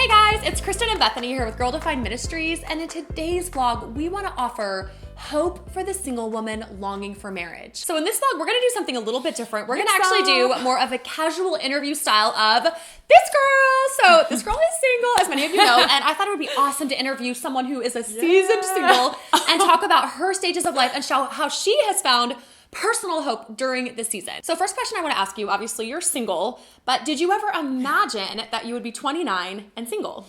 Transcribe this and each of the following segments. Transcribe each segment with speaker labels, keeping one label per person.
Speaker 1: Hey guys, it's Kristen and Bethany here with Girl Defined Ministries, and in today's vlog, we want to offer hope for the single woman longing for marriage. So in this vlog, we're gonna do something a little bit different. We're gonna actually do more of a casual interview style of this girl. So this girl is single, as many of you know, and I thought it would be awesome to interview someone who is a seasoned single and talk about her stages of life and show how she has found personal hope during this season. So first question I want to ask you, obviously you're single, but did you ever imagine that you would be 29 and single?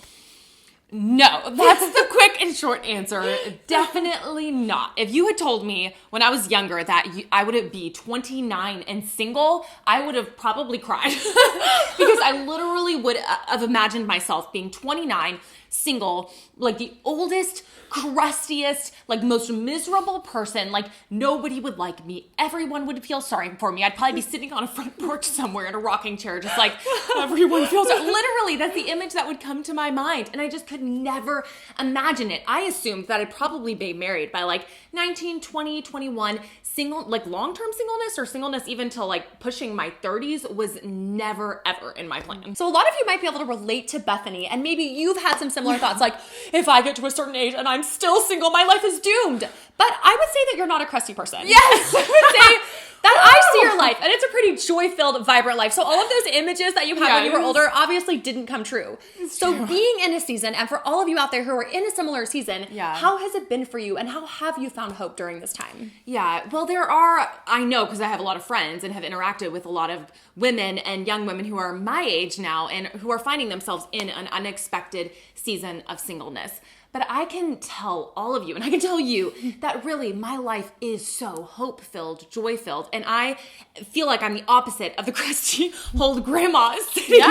Speaker 2: No, that's the quick and short answer. Definitely not. If you had told me when I was younger that I would be 29 and single, I would have probably cried because I literally would have imagined myself being 29, single, like the oldest, crustiest, like most miserable person. Like nobody would like me. Everyone would feel sorry for me. I'd probably be sitting on a front porch somewhere in a rocking chair, just like everyone feels sorry. Literally, that's the image that would come to my mind. And I just could never imagine it. I assumed that I'd probably be married by like 19, 20, 21. Single, like long-term singleness or singleness even till like pushing my 30s was never ever in my plan.
Speaker 1: So a lot of you might be able to relate to Bethany, and maybe you've had some similar thoughts like, if I get to a certain age and I'm still single, my life is doomed. But I would say that you're not a crusty person.
Speaker 2: Yes!
Speaker 1: I would say that I see your life, and it's a pretty joy-filled, vibrant life. So all of those images that you had when you were older obviously didn't come true. So being in a season, and for all of you out there who are in a similar season, how has it been for you, and how have you found hope during this time?
Speaker 2: Yeah, well, I know because I have a lot of friends and have interacted with a lot of women and young women who are my age now and who are finding themselves in an unexpected season of singleness. But I can tell all of you, and I can tell you that really my life is so hope-filled, joy-filled, and I feel like I'm the opposite of the crusty old grandma sitting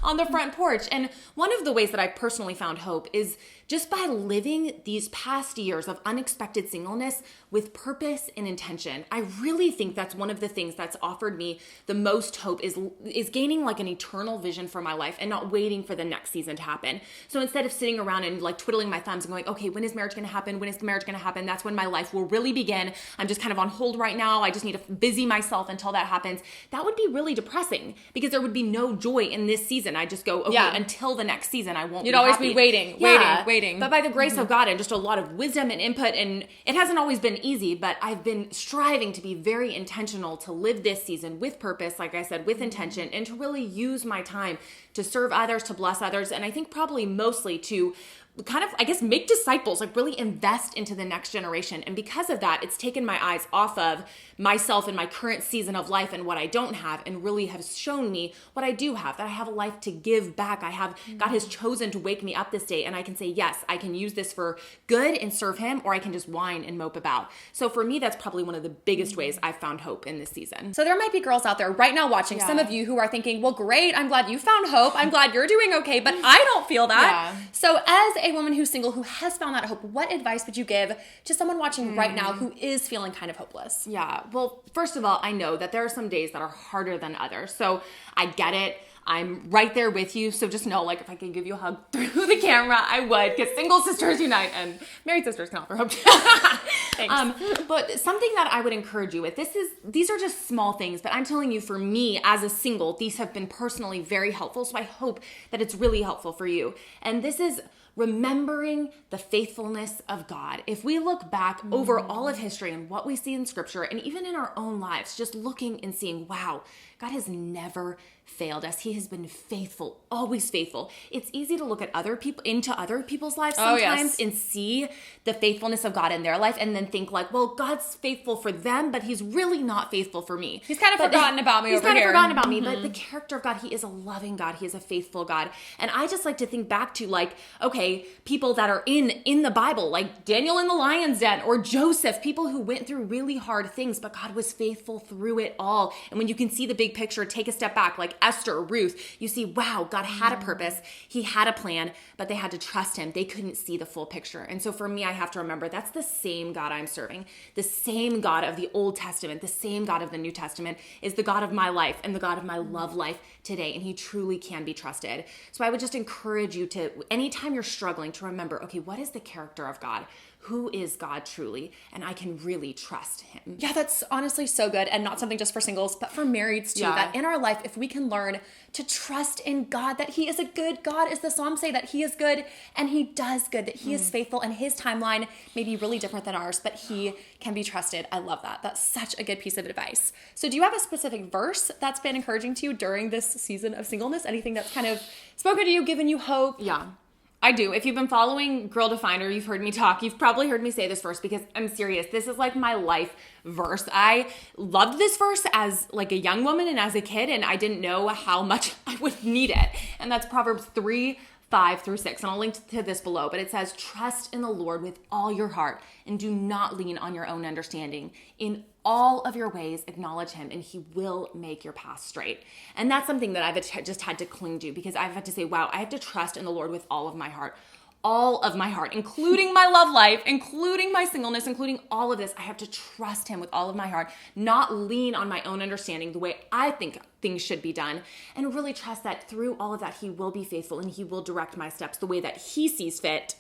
Speaker 2: on the front porch. And one of the ways that I personally found hope is just by living these past years of unexpected singleness with purpose and intention. I really think that's one of the things that's offered me the most hope is gaining like an eternal vision for my life and not waiting for the next season to happen. So instead of sitting around and like twiddling my thumbs and going, okay, when is marriage going to happen? When is the marriage going to happen? That's when my life will really begin. I'm just kind of on hold right now. I just need to busy myself until that happens. That would be really depressing because there would be no joy in this season. I just go, okay, until the next season, I won't
Speaker 1: You'd
Speaker 2: be
Speaker 1: always
Speaker 2: happy.
Speaker 1: be waiting.
Speaker 2: But by the grace of God and just a lot of wisdom and input, and it hasn't always been easy, but I've been striving to be very intentional to live this season with purpose, like I said, with intention, and to really use my time to serve others, to bless others, and I think probably mostly to kind of, I guess, make disciples, like really invest into the next generation. And because of that, it's taken my eyes off of myself and my current season of life and what I don't have, and really has shown me what I do have, that I have a life to give back. God has chosen to wake me up this day, and I can say, yes, I can use this for good and serve him, or I can just whine and mope about. So for me, that's probably one of the biggest ways I've found hope in this season.
Speaker 1: So there might be girls out there right now watching, some of you who are thinking, well, great, I'm glad you found hope. I'm glad you're doing okay, but I don't feel that. So as a woman who's single, who has found that hope, what advice would you give to someone watching right now who is feeling kind of hopeless?
Speaker 2: Yeah, well, first of all, I know that there are some days that are harder than others. So I get it. I'm right there with you. So just know, like, if I can give you a hug through the camera, I would, because single sisters unite and married sisters can offer hope.
Speaker 1: Thanks.
Speaker 2: But something that I would encourage you with, these are just small things, but I'm telling you, for me as a single, these have been personally very helpful. So I hope that it's really helpful for you. And this is remembering the faithfulness of God. If we look back over all of history and what we see in scripture and even in our own lives, just looking and seeing, wow, God has never failed us. He has been faithful, always faithful. It's easy to look at into other people's lives sometimes and see the faithfulness of God in their life and then think like, well, God's faithful for them, but he's really not faithful for me.
Speaker 1: He's kind of forgotten about me over here.
Speaker 2: He's kind of forgotten about me, but the character of God, he is a loving God. He is a faithful God. And I just like to think back to like, okay, people that are in the Bible, like Daniel in the lion's den or Joseph, people who went through really hard things, but God was faithful through it all. And when you can see the big picture, take a step back, like Esther, Ruth, you see, wow, God had a purpose. He had a plan, but they had to trust him. They couldn't see the full picture. And so for me, I have to remember that's the same God I'm serving. The same God of the Old Testament, the same God of the New Testament is the God of my life and the God of my love life today. And he truly can be trusted. So I would just encourage you to, anytime you're struggling to remember, okay, what is the character of God? Who is God truly? And I can really trust him.
Speaker 1: Yeah, that's honestly so good, and not something just for singles, but for marrieds too.
Speaker 2: Yeah.
Speaker 1: That in our life, if we can learn to trust in God, that he is a good God, as the Psalms say, that he is good and he does good, that he is faithful, and his timeline may be really different than ours, but he can be trusted. I love that. That's such a good piece of advice. So do you have a specific verse that's been encouraging to you during this season of singleness? Anything that's kind of spoken to you, given you hope?
Speaker 2: Yeah. I do. If you've been following Girl Defined, or you've heard me talk, you've probably heard me say this verse, because I'm serious. This is like my life verse. I loved this verse as like a young woman and as a kid, and I didn't know how much I would need it. And that's Proverbs 3:5-6. And I'll link to this below, but it says, trust in the Lord with all your heart and do not lean on your own understanding. In all of your ways, acknowledge him, and he will make your path straight. And that's something that I've just had to cling to, because I've had to say, wow, I have to trust in the Lord with all of my heart, including my love life, including my singleness, including all of this. I have to trust him with all of my heart, not lean on my own understanding the way I think things should be done, and really trust that through all of that, he will be faithful and he will direct my steps the way that he sees fit.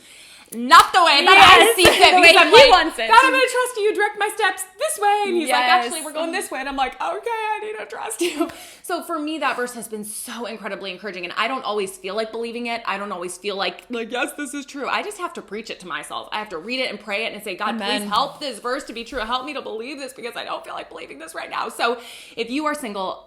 Speaker 2: Not the way that I see fit, because I'm like,
Speaker 1: wants it.
Speaker 2: God, I'm going to trust you, direct my steps this way. And he's like,
Speaker 1: Yes.
Speaker 2: actually, we're going this way. And I'm like, okay, I need to trust you. So for me, that verse has been so incredibly encouraging. And I don't always feel like believing it. I don't always feel like, yes, this is true. I just have to preach it to myself. I have to read it and pray it and say, God,
Speaker 1: Amen.
Speaker 2: please help this verse to be true. Help me to believe this, because I don't feel like believing this right now. So if you are single,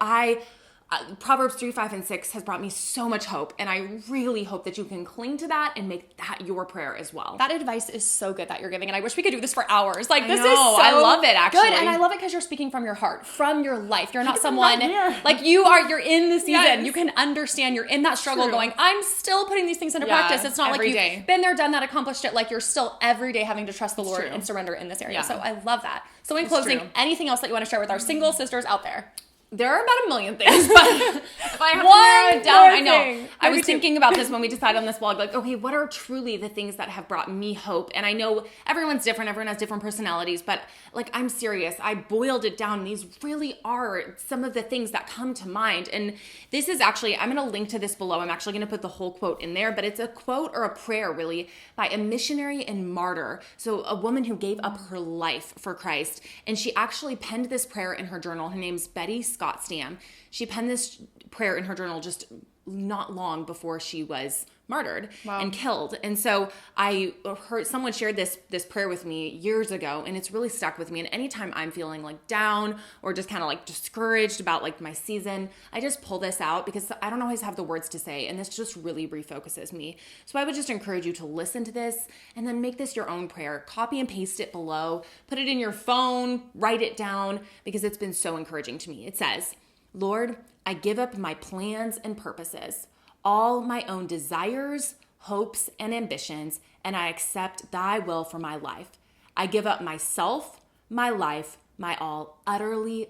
Speaker 2: Proverbs 3:5-6 has brought me so much hope, and I really hope that you can cling to that and make that your prayer as well.
Speaker 1: That advice is so good that you're giving, and I wish we could do this for hours. Like, this
Speaker 2: know,
Speaker 1: is so
Speaker 2: I love it, actually.
Speaker 1: good, and I love it because you're speaking from your heart, from your life. You're not someone
Speaker 2: here.
Speaker 1: like you're in the season.
Speaker 2: Yes.
Speaker 1: You can understand. You're in that struggle,
Speaker 2: True.
Speaker 1: going, I'm still putting these things into
Speaker 2: Yeah,
Speaker 1: practice. It's not like
Speaker 2: every
Speaker 1: you've
Speaker 2: day.
Speaker 1: been there, done that, accomplished it. Like, you're still every day having to trust the Lord
Speaker 2: true.
Speaker 1: and surrender in this area.
Speaker 2: Yeah.
Speaker 1: So I love that. So in
Speaker 2: It's
Speaker 1: closing,
Speaker 2: true.
Speaker 1: anything else that you want to share with our single sisters out there?
Speaker 2: There are about a million things, but if I have to
Speaker 1: One
Speaker 2: narrow it down,
Speaker 1: more
Speaker 2: I know.
Speaker 1: thing.
Speaker 2: I
Speaker 1: Maybe
Speaker 2: was
Speaker 1: two.
Speaker 2: thinking about this when we decided on this vlog, like, okay, what are truly the things that have brought me hope? And I know everyone's different, everyone has different personalities, but like, I'm serious. I boiled it down. These really are some of the things that come to mind. And this is actually, I'm going to link to this below. I'm actually going to put the whole quote in there, but it's a quote or a prayer really by a missionary and martyr. So a woman who gave up her life for Christ. And she actually penned this prayer in her journal. Her name's Scott Stam. She penned this prayer in her journal just not long before she was martyred and killed. And so I heard someone shared this prayer with me years ago, and it's really stuck with me. And anytime I'm feeling like down or just kind of like discouraged about like my season, I just pull this out because I don't always have the words to say, and this just really refocuses me. So I would just encourage you to listen to this and then make this your own prayer. Copy and paste it below, put it in your phone, write it down, because it's been so encouraging to me. It says, Lord, I give up my plans and purposes, all my own desires, hopes, and ambitions, and I accept thy will for my life. I give up myself, my life, my all, utterly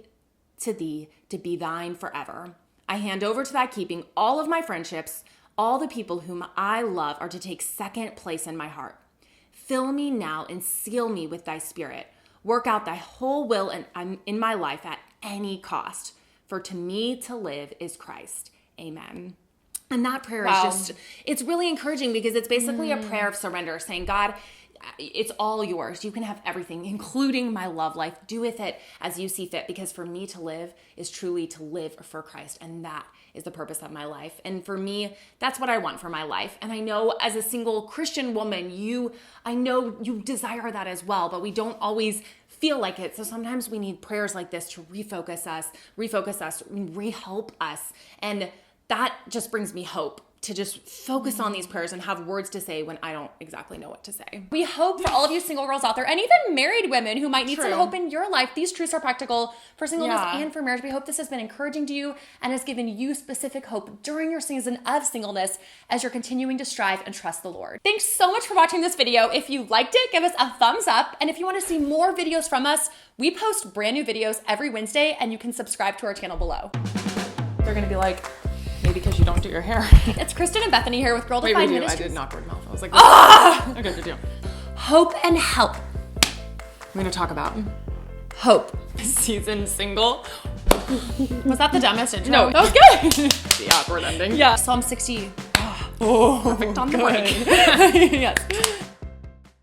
Speaker 2: to thee, to be thine forever. I hand over to thy keeping all of my friendships. All the people whom I love are to take second place in my heart. Fill me now and seal me with thy spirit. Work out thy whole will in my life at any cost. For to me to live is Christ. Amen. And that prayer is just, it's really encouraging because it's basically a prayer of surrender, saying, God, it's all yours. You can have everything, including my love life. Do with it as you see fit, because for me to live is truly to live for Christ. And that is the purpose of my life. And for me, that's what I want for my life. And I know as a single Christian woman, I know you desire that as well, but we don't always feel like it. So sometimes we need prayers like this to refocus us, re-help us. And that just brings me hope to just focus on these prayers and have words to say when I don't exactly know what to say.
Speaker 1: We hope for all of you single girls out there, and even married women who might need some
Speaker 2: True.
Speaker 1: hope in your life, these truths are practical for singleness
Speaker 2: Yeah.
Speaker 1: and for marriage. We hope this has been encouraging to you and has given you specific hope during your season of singleness as you're continuing to strive and trust the Lord. Thanks so much for watching this video. If you liked it, give us a thumbs up. And if you want to see more videos from us, we post brand new videos every Wednesday, and you can subscribe to our channel below.
Speaker 2: They're going to be like, maybe because you don't do your hair.
Speaker 1: It's Kristen and Bethany here with Girl
Speaker 2: Wait,
Speaker 1: Defined
Speaker 2: we do. I
Speaker 1: Ministries.
Speaker 2: did not word mouth. I was like, okay, good deal.
Speaker 1: Hope and help.
Speaker 2: I'm going to talk about
Speaker 1: Hope.
Speaker 2: season single.
Speaker 1: Was that the dumbest intro?
Speaker 2: No,
Speaker 1: that was good.
Speaker 2: The awkward ending.
Speaker 1: Yeah. Psalm 60. Oh,
Speaker 2: perfect on the
Speaker 1: good.
Speaker 2: break.
Speaker 1: Yes.